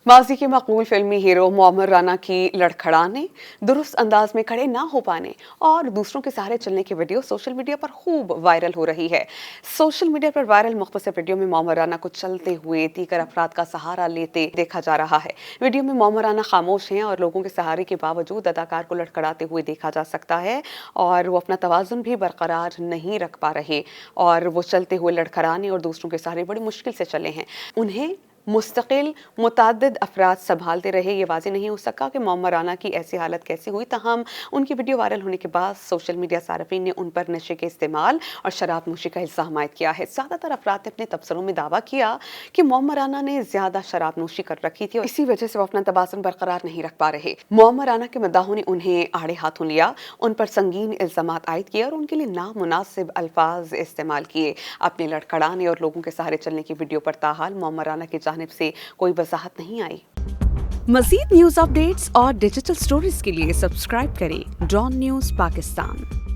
माजी के मकबूल फिल्मी हीरो मुअम्मर राना की लड़खड़ाने, दुरुस्त अंदाज में खड़े ना हो पाने और दूसरों के सहारे चलने की वीडियो सोशल मीडिया पर खूब वायरल हो रही है। सोशल मीडिया पर वायरल मुख्तसर वीडियो में मुअम्मर राना को चलते हुए दीगर अफराद का सहारा लेते देखा जा रहा है। वीडियो में मुअम्मर राना खामोश हैं और लोगों के सहारे के बावजूद अदाकार को लड़खड़ाते हुए देखा जा सकता है और वो अपना तवाज़ुन भी बरकरार नहीं रख पा रहे और वो चलते हुए लड़खड़ाने और दूसरों के सहारे बड़ी मुश्किल से चले हैं। उन्हें मुस्तकिल मुतअद्दिद अफराद संभालते रहे, ये वाज़ेह नहीं हो सका कि मुअम्मर राना की ऐसी हालत कैसे हुई। ताहम उनकी वीडियो वायरल होने के बाद सोशल मीडिया सार्फिन ने उन पर नशे के इस्तेमाल और शराब नोशी का इल्ज़ाम आयद किया है। ज़्यादातर अफराद ने अपने तबसरों में दावा किया कि मुअम्मर राना ने ज़्यादा शराब नोशी कर रखी थी और इसी वजह से वो अपना तवाज़ुन बरकरार नहीं रख पा रहे। मुअम्मर राना के मद्दाहों ने उन्हें आड़े हाथों लिया, उन पर संगीन इल्ज़ामात आयद किए और उनके लिए नामुनासिब अल्फाज इस्तेमाल किए। अपने लड़खड़ाने और लोगों के सहारे चलने की वीडियो पर ताहाल मुअम्मर राना की जानिब से कोई वजाहत नहीं आई। मज़ीद न्यूज़ अपडेट्स और डिजिटल स्टोरीज के लिए सब्सक्राइब करें डॉन न्यूज़ पाकिस्तान।